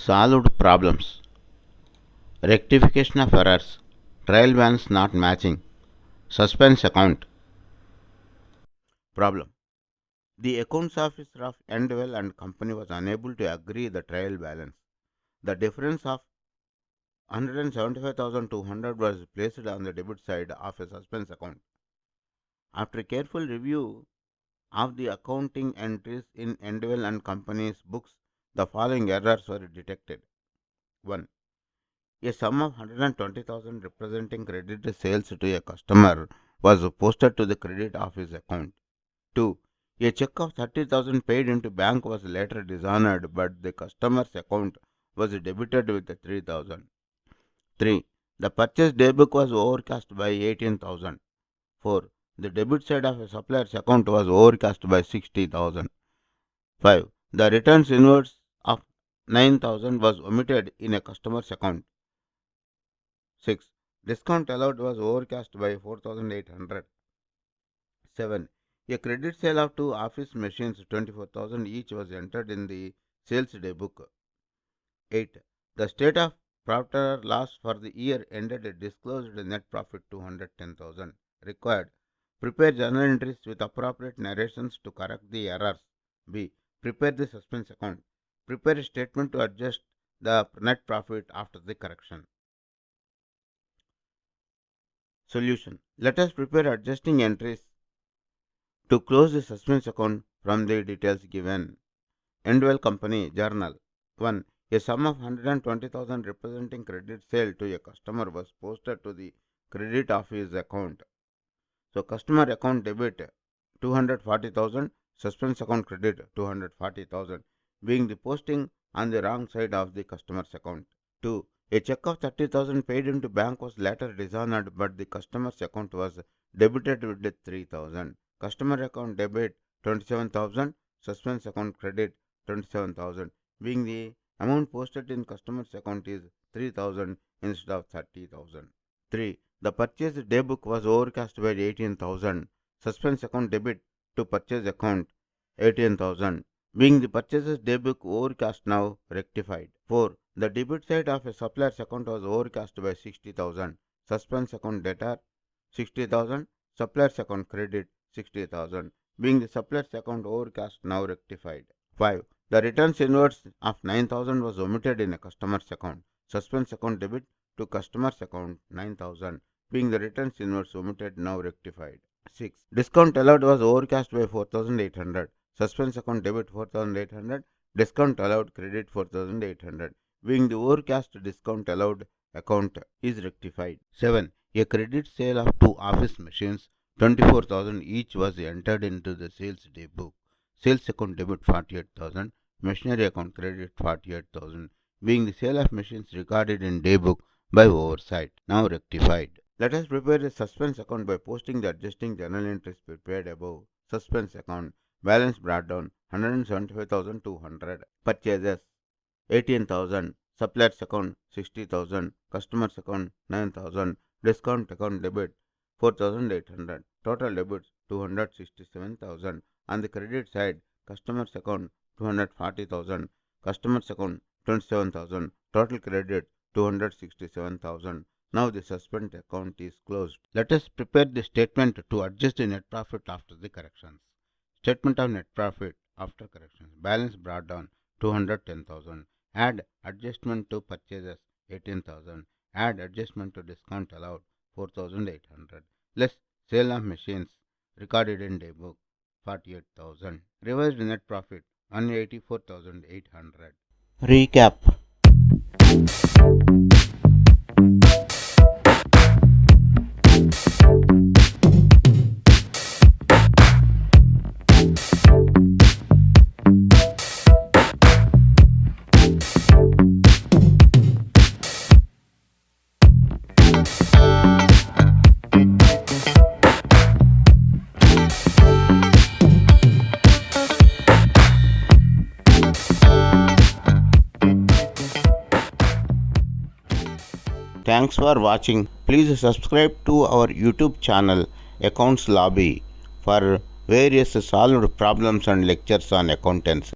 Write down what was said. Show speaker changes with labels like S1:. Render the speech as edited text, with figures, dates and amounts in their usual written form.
S1: Solved problems. Rectification of errors. Trial balance not matching. Suspense account. Problem. The accounts officer of Endwell and Company was unable to agree the trial balance. The difference of 175,200 was placed on the debit side of a suspense account. After careful review of the accounting entries in Endwell and Company's books, the following errors were detected. 1. A sum of 120,000 representing credit sales to a customer was posted to the credit of his account. 2. A check of 30,000 paid into bank was later dishonored, but the customer's account was debited with 3,000. 3. The purchase daybook was overcast by 18,000. 4. The debit side of a supplier's account was overcast by 60,000. 5. The returns inwards of 9,000 was omitted in a customer's account. 6. Discount allowed was overcast by 4,800. 7. A credit sale of 2 office machines 24,000 each was entered in the sales day book. 8. The state of profit or loss for the year ended disclosed net profit 210,000. Required. Prepare journal entries with appropriate narrations to correct the errors. B. Prepare the suspense account. Prepare a statement to adjust the net profit after the correction. Solution. Let us prepare adjusting entries to close the suspense account from the details given. Endwell Company Journal. 1. A sum of 120,000 representing credit sale to a customer was posted to the credit of his account. So customer account debit 240,000, suspense account credit 240,000, being the posting on the wrong side of the customer's account. 2. A check of 30,000 paid into bank was later dishonored, but the customer's account was debited with 3,000. Customer account debit 27,000, suspense account credit 27,000, being the amount posted in customer's account is 3,000 instead of 30,000. 3. The purchase daybook was overcast by 18,000. Suspense account debit to purchase account 18,000, being the purchases daybook overcast now rectified. 4. The debit side of a supplier's account was overcast by 60,000. Suspense account debtor 60,000, supplier's account credit 60,000, being the supplier's account overcast now rectified. 5. The returns inwards of 9,000 was omitted in a customer's account. Suspense account debit to customer's account 9,000, being the returns inwards omitted now rectified. 6. Discount allowed was overcast by 4,800. Suspense account debit 4,800. Discount allowed credit 4,800, being the overcast discount allowed account is rectified. 7. A credit sale of 2 office machines 24,000 each was entered into the sales day book. Sales account debit 48,000. Machinery account credit 48,000, being the sale of machines recorded in day book by oversight, now rectified. Let us prepare a suspense account by posting the adjusting journal entries prepared above. Suspense account. Balance brought down 175,200. Purchases 18,000. Suppliers account 60,000. Customers account 9,000. Discount account debit 4,800. Total debits 267,000. On the credit side, customers account 240,000. Customers account 27,000. Total credit 267,000. Now the suspense account is closed. Let us prepare the statement to adjust the net profit after the corrections. Statement of net profit after corrections. Balance brought down 210,000. Add adjustment to purchases 18,000. Add adjustment to discount allowed 4,800. Less sale of machines recorded in day book 48,000. Revised net profit 184,800. Recap. Thanks for watching. Please subscribe to our YouTube channel Accounts Lobby for various solved problems and lectures on accountancy.